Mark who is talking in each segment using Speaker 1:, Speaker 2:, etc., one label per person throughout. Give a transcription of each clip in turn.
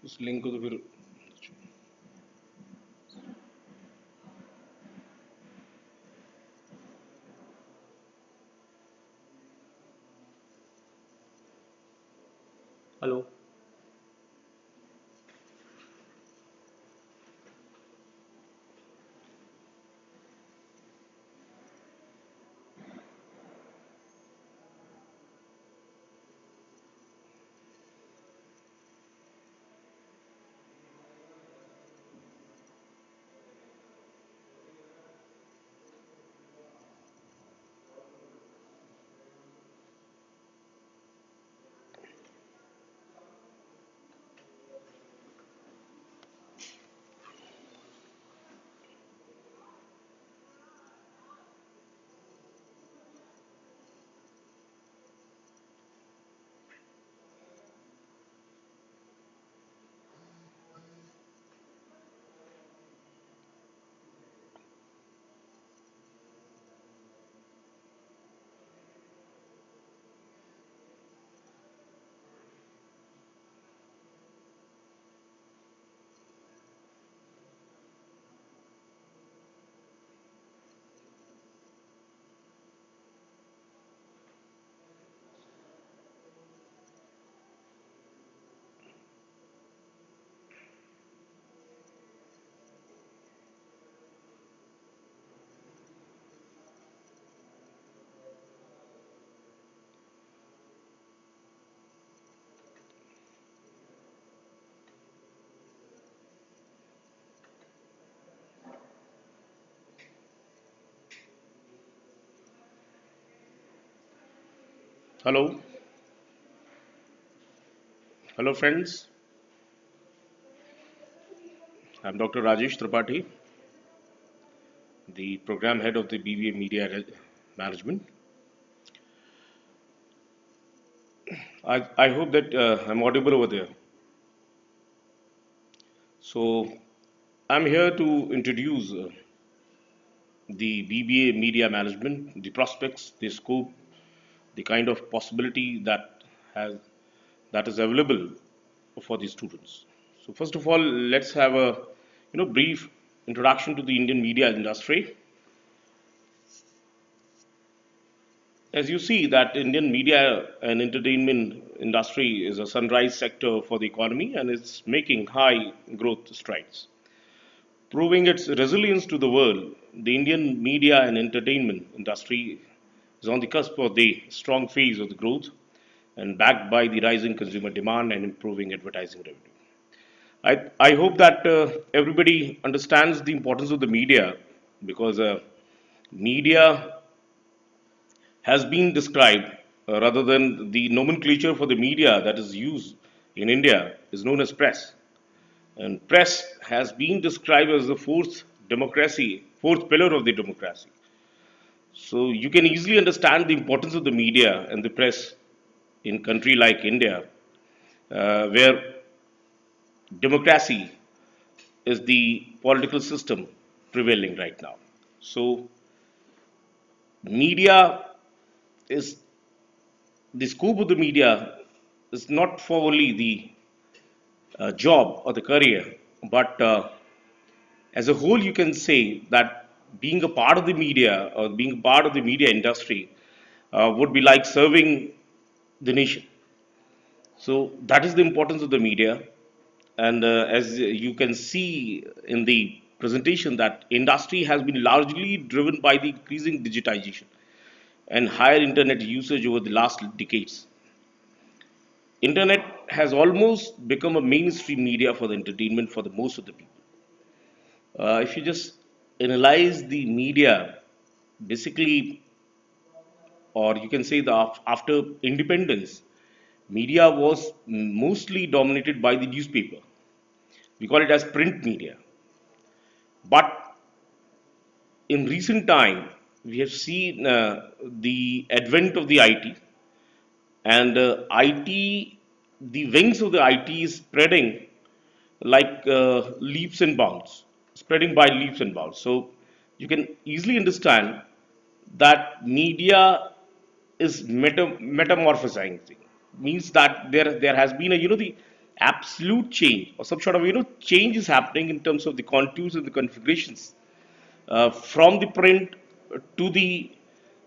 Speaker 1: उस लिंक को तो फिर hello. Hello, hello friends. I'm Dr. Rajesh Tripathi, the program head of the BBA Management. I hope that I'm audible over there. So I'm here to introduce the BBA Media Management, the prospects, the scope, the kind of possibility has that is available for the students. So first of all, let's have a brief introduction to the Indian media industry. As you see that Indian media and entertainment industry is a sunrise sector for the economy and it's making high growth strides. Proving its resilience to the world, the Indian media and entertainment industry is on the cusp of the strong phase of the growth and backed by the rising consumer demand and improving advertising revenue. I hope that everybody understands the importance of the media because media has been described rather than the nomenclature for the media that is used in India is known as press. And press has been described as the fourth pillar of the democracy. So you can easily understand the importance of the media and the press in country like India, where democracy is the political system prevailing right now. So media is the scope of the media is not for only the job or the career, but as a whole, you can say that being a part of the media or being a part of the media industry would be like serving the nation. So that is the importance of the media. And as you can see in the presentation, that industry has been largely driven by the increasing digitization and higher internet usage over the last decades. Internet has almost become a mainstream media for the entertainment for the most of the people. If you just analyze the media, basically, or you can say that after independence, media was mostly dominated by the newspaper. We call it as print media. But in recent time, we have seen the advent of the IT, and IT, the wings of the IT is spreading like leaps and bounds, spreading by leaps and bounds. So you can easily understand that media is metamorphosizing, means that there has been a the absolute change or some sort of change is happening in terms of the contours and the configurations from the print to the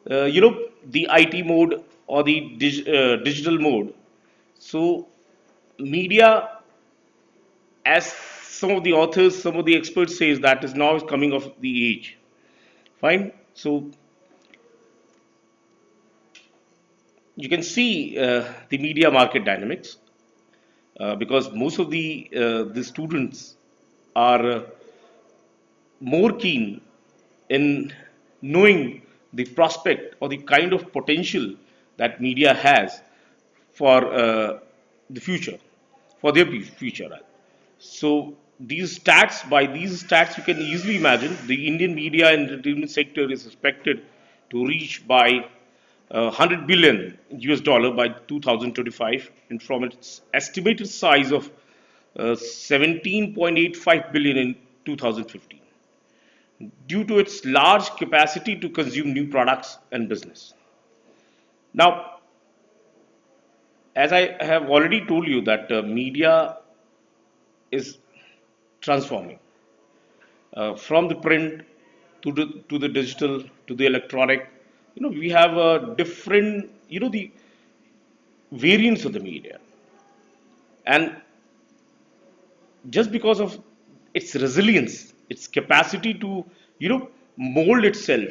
Speaker 1: the IT mode or the digital mode. So media, as some of the authors, some of the experts says, that is now coming of the age. Fine. So you can see the media market dynamics because most of the students are more keen in knowing the prospect or the kind of potential that media has for the future, for their future. Right? So by these stats, you can easily imagine the Indian media and entertainment sector is expected to reach by 100 billion US dollar by 2025, and from its estimated size of 17.85 billion in 2015, due to its large capacity to consume new products and business. Now, as I have already told you that media is transforming from the print to the digital to the electronic. We have a different the variants of the media, and just because of its resilience, its capacity to mold itself,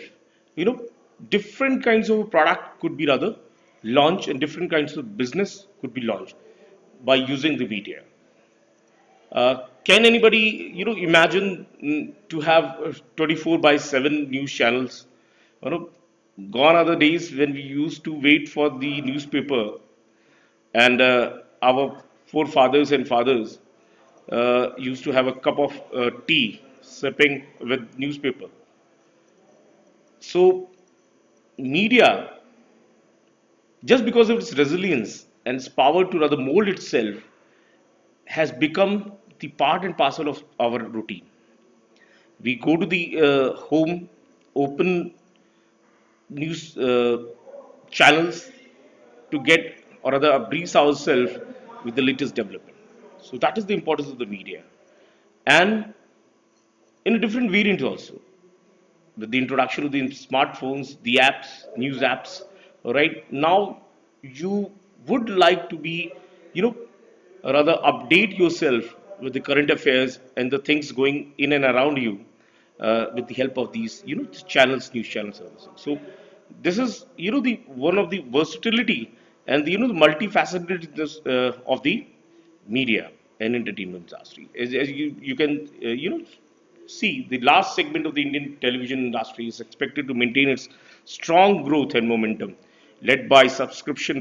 Speaker 1: you know different kinds of product could be rather launched, and different kinds of business could be launched by using the media. Can anybody, imagine to have 24 by 7 news channels? You know, Gone are the days when we used to wait for the newspaper, and our forefathers and fathers used to have a cup of tea, sipping with newspaper. So, media, just because of its resilience and its power to rather mold itself, has become the part and parcel of our routine. We go to the home, open news channels to get or rather brief ourselves with the latest development. So that is the importance of the media, and in a different variant also, with the introduction of the smartphones, the apps, news apps. Right now, you would like to be, you know, rather update yourself with the current affairs and the things going in and around you with the help of these, channels, news channels, services. So this is, the one of the versatility and the, the multifacetedness of the media and entertainment industry. As you can, see, the last segment of the Indian television industry is expected to maintain its strong growth and momentum, led by subscription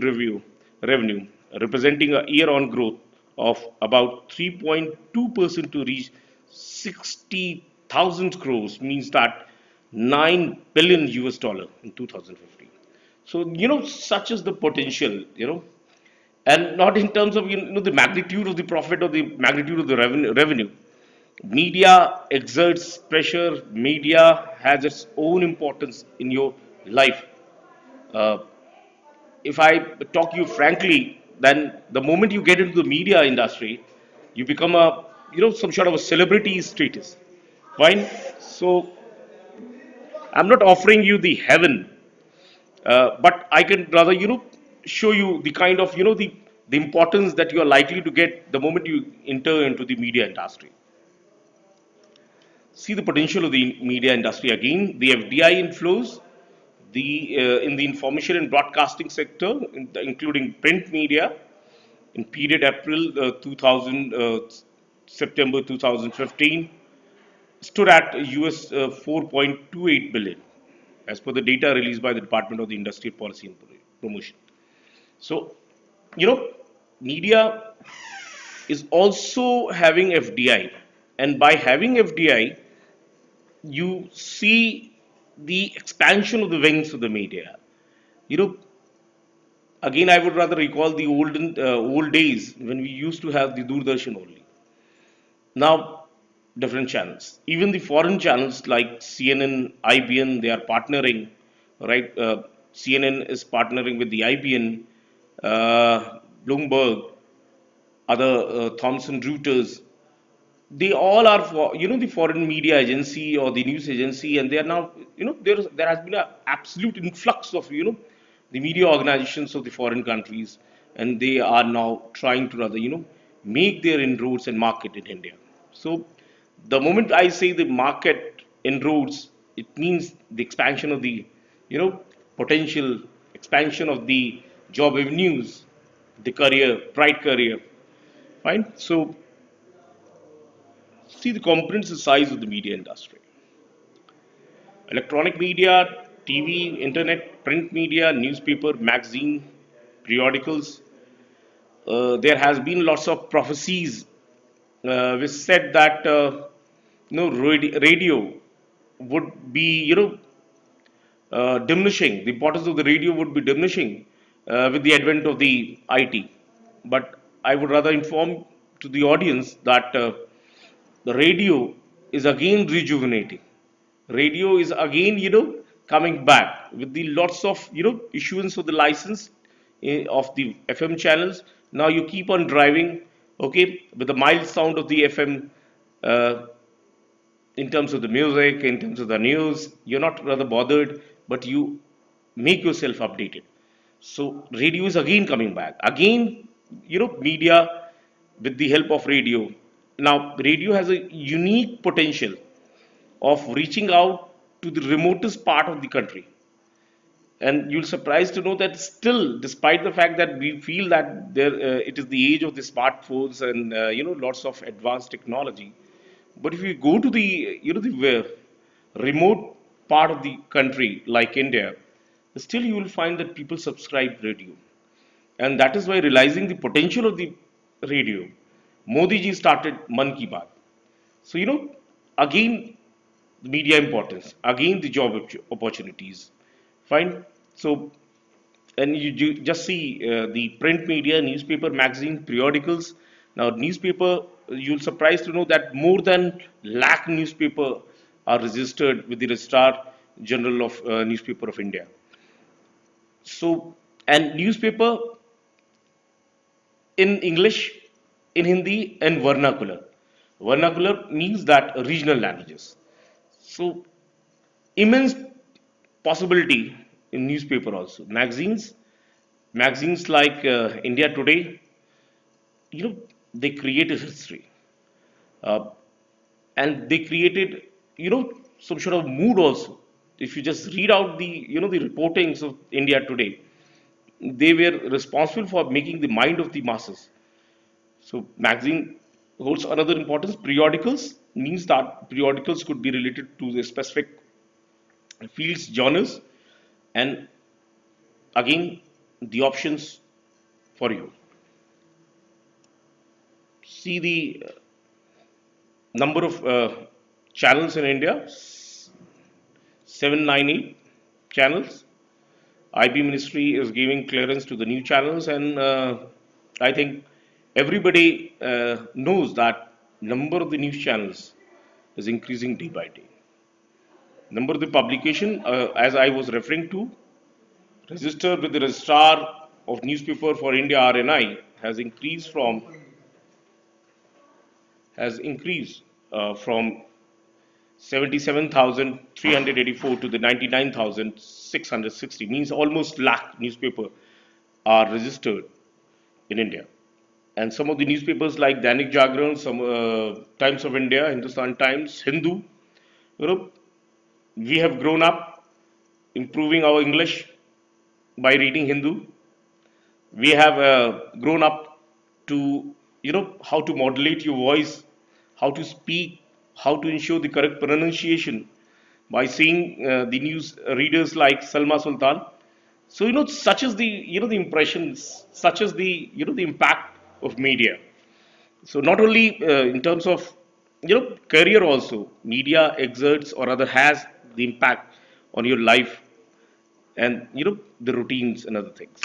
Speaker 1: revenue, representing a year-on growth of about 3.2% to reach 60,000 crores, means that 9 billion US dollar in 2015. So, such is the potential, and not in terms of the magnitude of the profit or the magnitude of the revenue. Media exerts pressure. Media has its own importance in your life. uh, if I talk you frankly, then the moment you get into the media industry, you become a some sort of a celebrity status. Fine. So I'm not offering you the heaven, but I can rather show you the kind of the importance that you are likely to get the moment you enter into the media industry. See the potential of the media industry again. The FDI inflows, in the information and broadcasting sector, including print media, in period April 2000 September 2015, stood at US 4.28 billion, as per the data released by the Department of the Industrial Policy and Promotion. So, you know, media is also having FDI, and by having FDI, you see the expansion of the wings of the media. You know, Again, I would rather recall the old days when we used to have the Doordarshan only. Now, different channels, even the foreign channels like CNN, IBN, they are partnering, right? CNN is partnering with the IBN, Bloomberg, other Thomson Reuters, they all are for, the foreign media agency or the news agency, and they are now, there has been an absolute influx of, the media organizations of the foreign countries, and they are now trying to rather, make their inroads and market in India. So the moment I say the market inroads, it means the expansion of the, you know potential expansion of the job avenues, the career, bright career. Fine. So see the comprehensive size of the media industry: electronic media, TV, internet, print media, newspaper, magazine, periodicals. There has been lots of prophecies which said that radio would be diminishing. The importance of the radio would be diminishing with the advent of the IT. But I would rather inform to the audience that the radio is again rejuvenating. Radio is again, coming back with the lots of, issuance of the license of the FM channels. Now you keep on driving, okay, with the mild sound of the FM, uh, in terms of the music, in terms of the news. You're not rather bothered, but you make yourself updated. So radio is again coming back. Again, media with the help of radio. Now, radio has a unique potential of reaching out to the remotest part of the country. And you'll surprised to know that still, despite the fact that we feel that it is the age of the smartphones and lots of advanced technology, but if you go to the remote part of the country like India, still you will find that people subscribe radio, and that is why, realizing the potential of the radio, Modi ji started Man Ki Baat. So, again, the media importance, again, the job opportunities. Fine. So, and you just see the print media, newspaper, magazine, periodicals. Now, newspaper, you'll surprised to know that more than lakh newspaper are registered with the Registrar General of Newspaper of India. So, and newspaper in English, in Hindi, and vernacular. Vernacular means that regional languages. So, immense possibility in newspaper also. Magazines like India Today, they created history, uh, and they created, some sort of mood also. If you just read out the, the reportings of India Today, they were responsible for making the mind of the masses. So magazine holds another importance. Periodicals means that periodicals could be related to the specific fields, genres, and again the options for you. See the number of channels in India: 798 channels. IB Ministry is giving clearance to the new channels, and I think everybody knows that number of the news channels is increasing day by day. Number of the publication, as I was referring to, registered with the Registrar of Newspaper for India (RNI) has increased from 77,384 to the 99,660, means almost lakh newspaper are registered in India. And some of the newspapers like Dainik Jagran, some Times of India, Hindustan Times, Hindu, we have grown up improving our English by reading Hindu. We have grown up to, how to modulate your voice, how to speak, how to ensure the correct pronunciation by seeing the news readers like Salma Sultan. So, such is the, the impressions, such is the, the impact of media. So not only in terms of, career also, media exerts or rather has the impact on your life and, the routines and other things.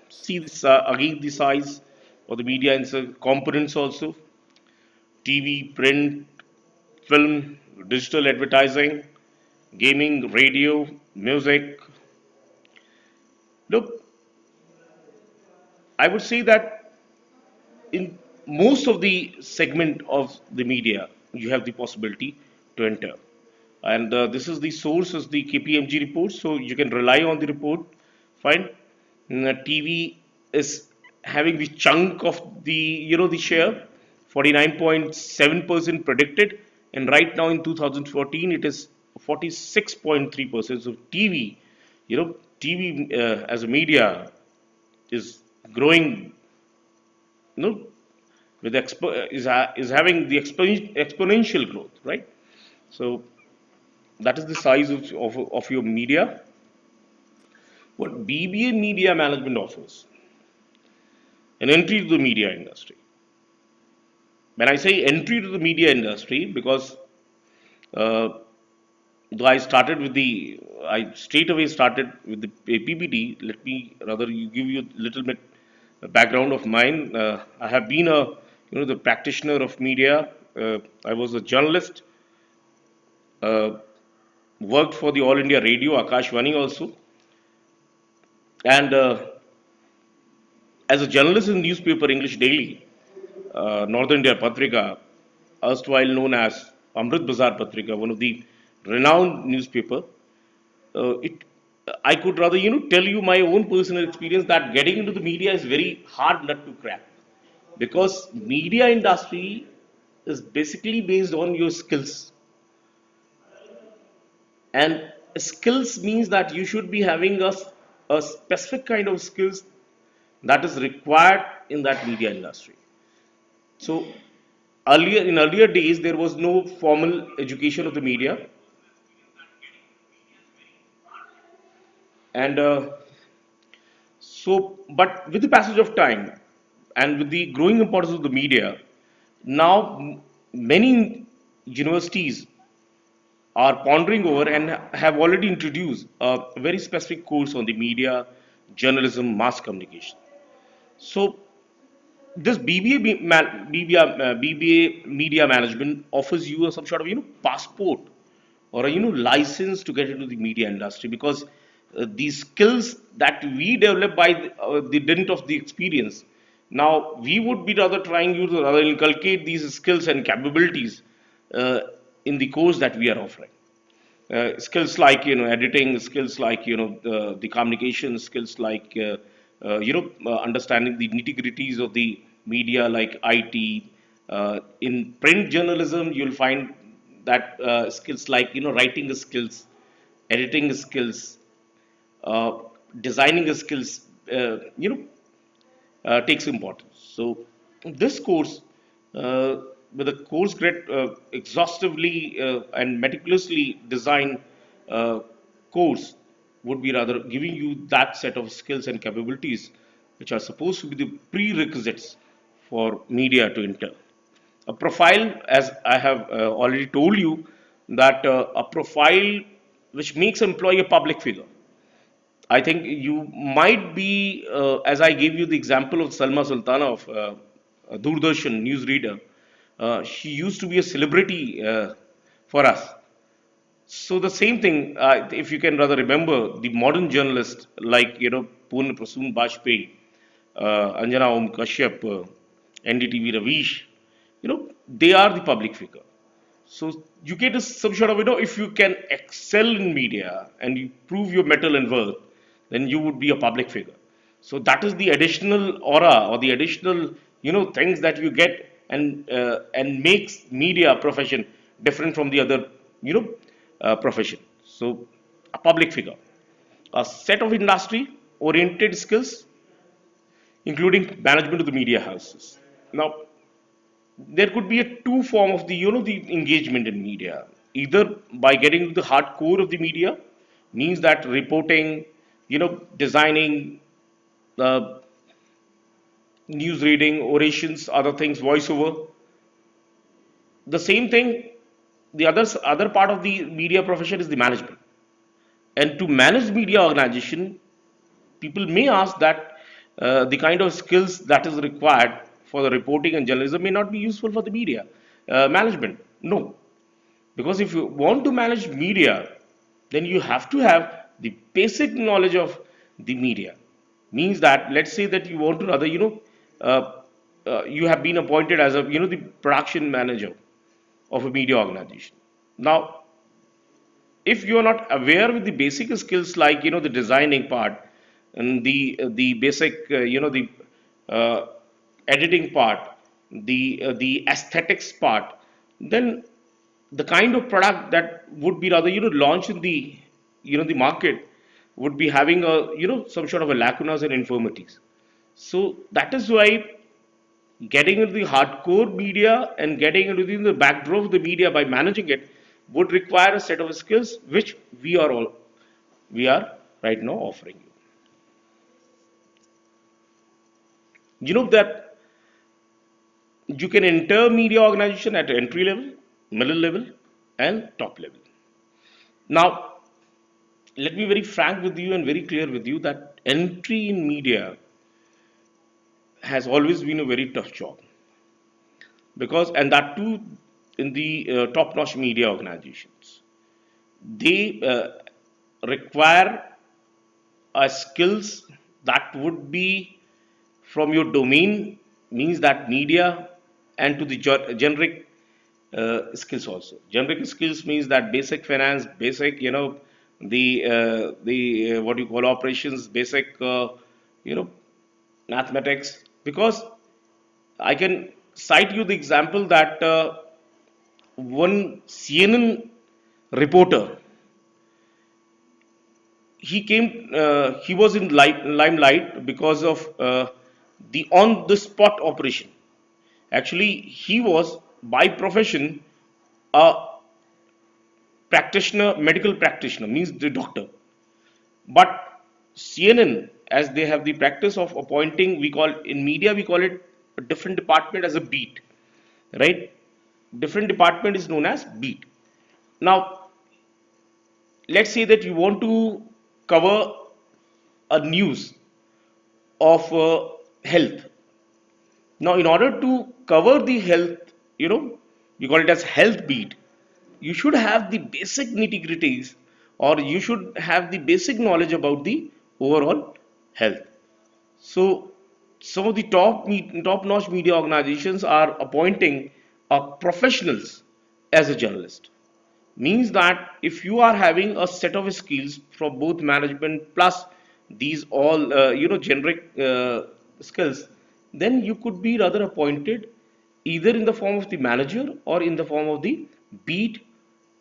Speaker 1: See this again, the size of the media and components also: TV, print, film, digital advertising, gaming, radio, music. Look, I would say that in most of the segment of the media, you have the possibility to enter. And this is the source is the KPMG report, so you can rely on the report. Fine. TV is having the chunk of the the share, 49.7% predicted, and right now in 2014 it is 46.3%. So TV, TV as a media is growing, you know, with is having the exponential growth, right? So that is the size of your media. What BBA Media Management offers an entry to the media industry. When I say entry to the media industry, because uh, though I straight away started with the PPT. Let me rather give you a little bit background of mine. I have been the practitioner of media. I was a journalist. Uh, Worked for the All India Radio, Akashvani also, and as a journalist in newspaper English Daily, North India Patrika, erstwhile known as Amrit Bazar Patrika, one of the renowned newspaper. It I could rather tell you my own personal experience that getting into the media is very hard nut to crack, because media industry is basically based on your skills, and skills means that you should be having a specific kind of skills that is required in that media industry. So earlier days there was no formal education of the media, and but with the passage of time and with the growing importance of the media, now many universities are pondering over and have already introduced a very specific course on the media, journalism, mass communication. So this BBA media management offers you some sort of passport or a license to get into the media industry, because these skills that we develop by the dint of the experience, now we would be rather trying you to rather inculcate these skills and capabilities uh, in the course that we are offering. Skills like editing, skills like the communication skills, like understanding the nitty gritties of the media, like IT. In print journalism you'll find that skills like writing skills, editing skills, uh, designing skills, takes importance. So this course, uh, with a course grade exhaustively and meticulously designed uh, course, would be rather giving you that set of skills and capabilities which are supposed to be the prerequisites for media to enter. A profile, as I have already told you, that a profile which makes employee a public figure. I think you might be, as I gave you the example of Salma Sultana of Doordarshan newsreader. She used to be a celebrity for us. So the same thing, if you can rather remember, the modern journalists like Poon Prasoon Bajpayee, Anjana Om Kashyap, NDTV Ravish, they are the public figure. So you get some sort of, if you can excel in media and you prove your mettle and worth, then you would be a public figure. So that is the additional aura or the additional, things that you get, and makes media profession different from the other, profession. So a public figure, a set of industry oriented skills, including management of the media houses. Now, there could be a two form of the the engagement in media, either by getting to the hardcore of the media, means that reporting, designing, uh, news reading, orations, other things, voiceover. The same thing, the other part of the media profession is the management. And to manage media organization, people may ask that the kind of skills that is required for the reporting and journalism may not be useful for the media management. No, because if you want to manage media, then you have to have the basic knowledge of the media. Means that, let's say that you want to rather, uh, you have been appointed as a the production manager of a media organization. Now, if you are not aware with the basic skills like the designing part and the basic the uh, editing part, the aesthetics part, then the kind of product that would be rather launched in the the market would be having a some sort of a lacunas and infirmities. So that is why getting into the hardcore media and getting into the backdrop of the media by managing it would require a set of skills which we are right now offering you. You know that you can enter media organization at entry level, middle level, and top level. Now, let me be very frank with you and very clear with you that entry in media has always been a very tough job, because and that too in the top-notch media organizations. They require skills that would be from your domain, means that media, and to the generic skills also. Generic skills means that basic finance, basic the what you call operations, basic you know mathematics. Because I can cite you the example that one CNN reporter, he was in limelight because of the on the spot operation. Actually, he was by profession a practitioner, medical practitioner, means the doctor. But CNN, as they have the practice of appointing, we call in media we call it a different department as a beat, right? Different department is known as beat. Now, let's say that you want to cover a news of health. Now, in order to cover the health, we call it as health beat. You should have the basic nitty gritties, or you should have the basic knowledge about the overall health. So, some of the top-notch media organizations are appointing professionals as a journalist. Means that if you are having a set of skills from both management plus these all generic skills, then you could be rather appointed either in the form of the manager or in the form of the beat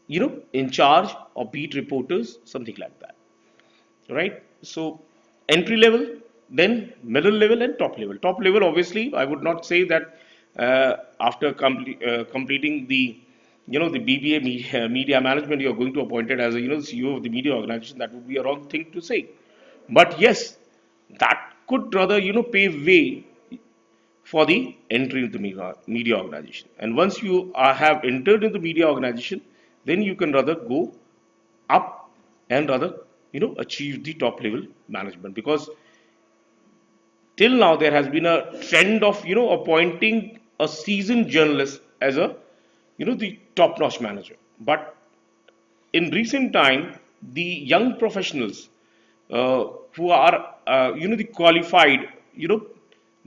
Speaker 1: in charge or beat reporters, something like that, right? So entry level, then middle level and top level. Top level, obviously I would not say that after completing the the BBA media management you're going to appointed as a CEO of the media organization. That would be a wrong thing to say, but yes, that could rather pave way for the entry into the media organization. And once you have entered in the media organization, then you can rather go up and rather achieve the top level management. Because till now there has been a trend of appointing a seasoned journalist as a the top notch manager. But in recent time, the young professionals who are the qualified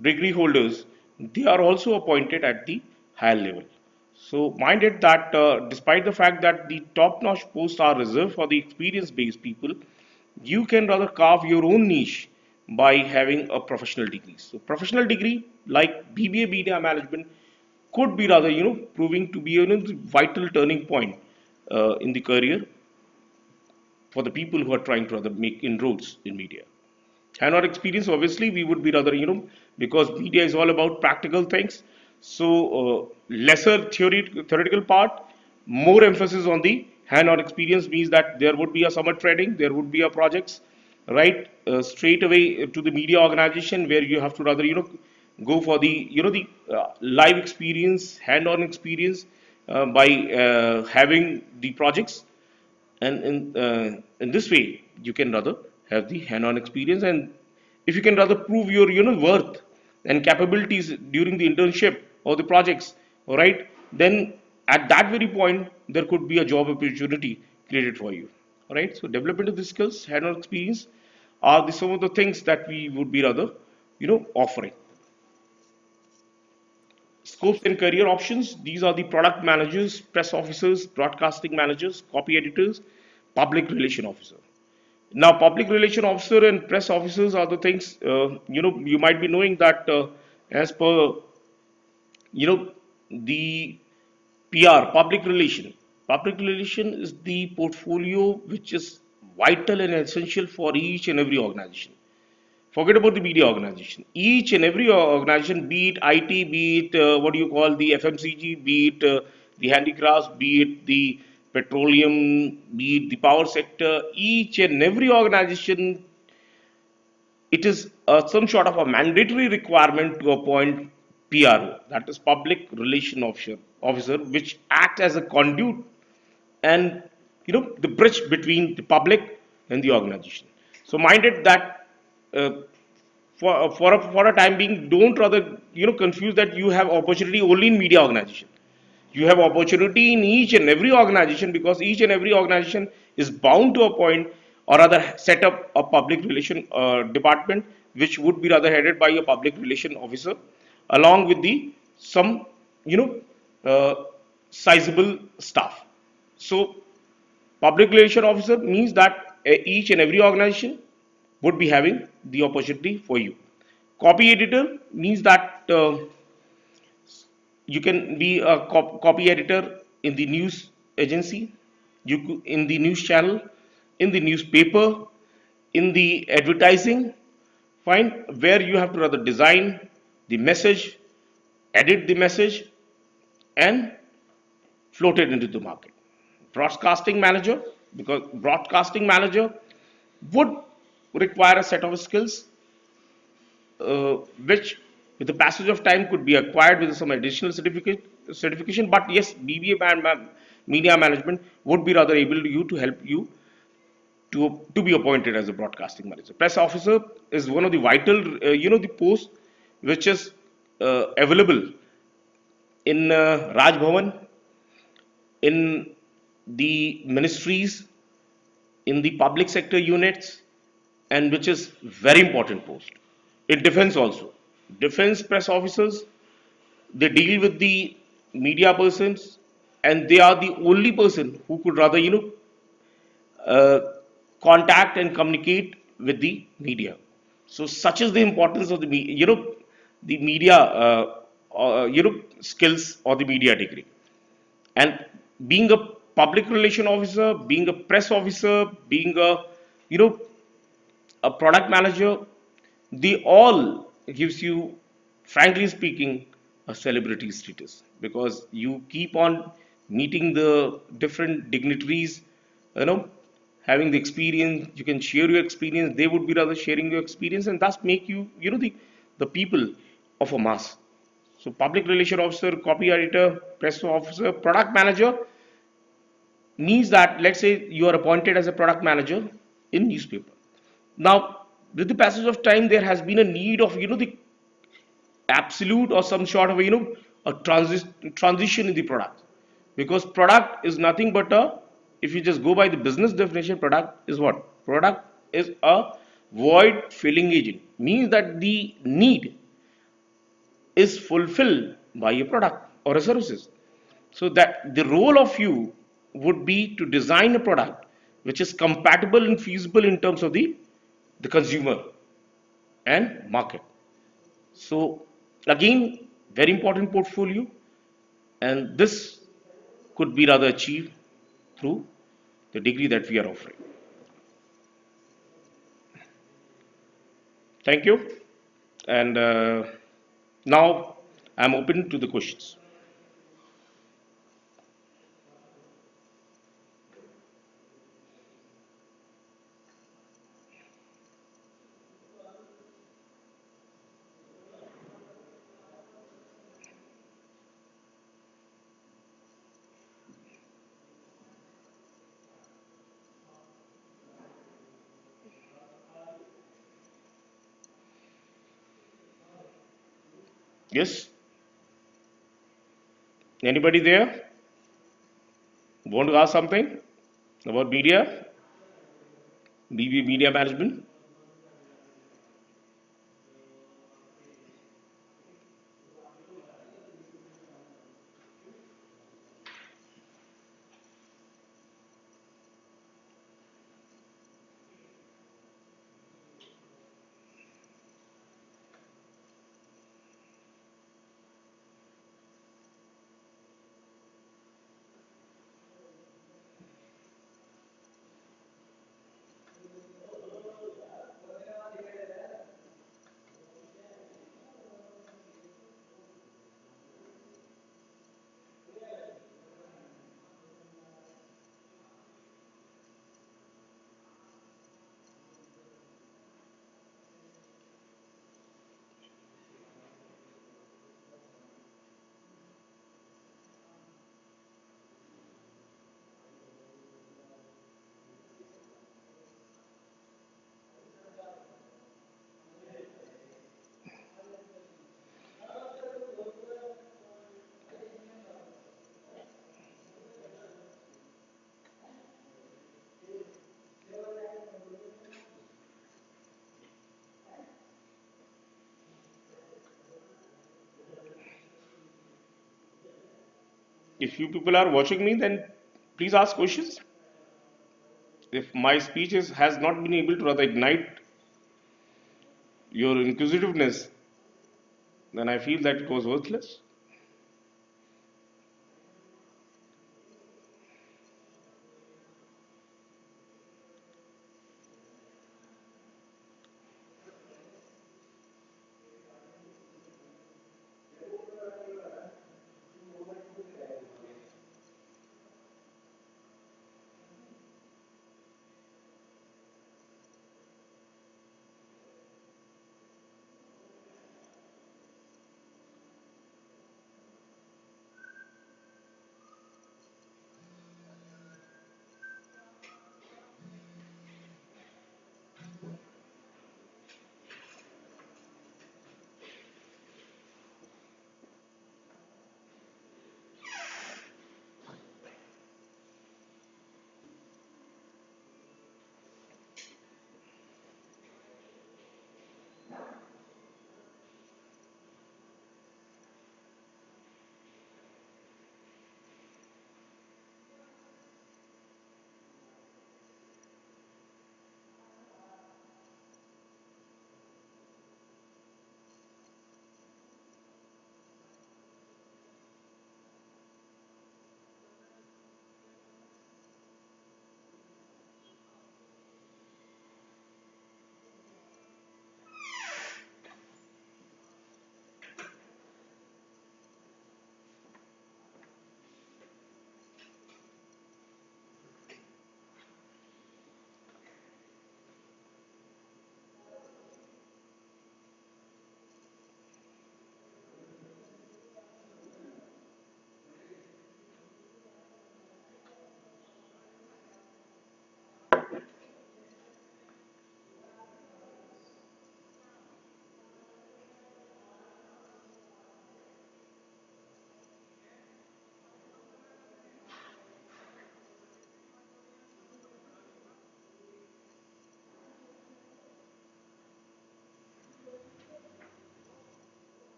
Speaker 1: degree holders, they are also appointed at the higher level. So mind it that despite the fact that the top notch posts are reserved for the experience based people, you can rather carve your own niche by having a professional degree. So professional degree like BBA media management could be rather proving to be the vital turning point in the career for the people who are trying to rather make inroads in media. Hands-on experience, obviously, we would be rather, because media is all about practical things. So, lesser theoretical part, more emphasis on the hand-on experience means that there would be a summer training, there would be a projects, right? Straight away to the media organization where you have to rather, go for the, the live experience, hand-on experience by having the projects. And in this way you can rather have the hand-on experience. And if you can rather prove your worth and capabilities during the internship or the projects, all right, then at that very point there could be a job opportunity created for you. All right, so development of the skills, hand-on experience are some of the things that we would be rather offering. Scopes and career options. These are the product managers, press officers, broadcasting managers, copy editors, public relation officer. Now, public relation officer and press officers are the things, you might be knowing that as per, the PR, public relation. Public relation is the portfolio which is vital and essential for each and every organization. Forget about the media organization. Each and every organization, be it IT, be it what do you call the FMCG, be it the handicrafts, be it the petroleum, be it the power sector, each and every organization, it is some sort of a mandatory requirement to appoint PRO, that is public relation officer, which act as a conduit and the bridge between the public and the organization. So mind it that uh, for a time being, don't rather confuse that you have opportunity only in media organization. You have opportunity in each and every organization, because each and every organization is bound to appoint or rather set up a public relation department, which would be rather headed by a public relation officer, along with the some you know sizable staff. So public relation officer means that each and every organization would be having the opportunity for you. Copy editor means that you can be a copy editor in the news agency, in the news channel, in the newspaper, in the advertising. Fine, where you have to rather design the message, edit the message, and float it into the market. Broadcasting manager, because broadcasting manager would require a set of skills which with the passage of time could be acquired with some additional certification. But yes, BBA and media management would be rather able to you to help you to be appointed as a broadcasting manager. Press officer is one of the vital the post which is available in Raj Bhavan, in the ministries, in the public sector units, and which is very important post. In defense also, defense press officers, they deal with the media persons, and they are the only person who could rather uh, contact and communicate with the media. So such is the importance of the the media skills or the media degree. And being a public relation officer, being a press officer, being you know a product manager, they all gives you, frankly speaking, a celebrity status, because you keep on meeting the different dignitaries, you know, having the experience. You can share your experience. They would be rather sharing your experience, and thus make you, the people of a mass. So, public relation officer, copy editor, press officer, product manager means that, let's say you are appointed as a product manager in newspaper. Now, with the passage of time, there has been a need of the absolute or some sort of a transition in the product, because product is nothing but a, if you just go by the business definition, product is what? Product is a void filling agent. Means that the need is fulfilled by a product or a services. So that the role of you would be to design a product which is compatible and feasible in terms of the consumer and market. So again, very important portfolio, and this could be rather achieved through the degree that we are offering. Thank you, and now I'm open to the questions. Yes, anybody there want to ask something about media, media management? If you people are watching me, then please ask questions. If my has not been able to rather ignite your inquisitiveness, then I feel that it was worthless.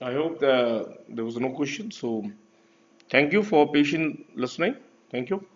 Speaker 1: I hope there was no question. So thank you for patient listening. Thank you.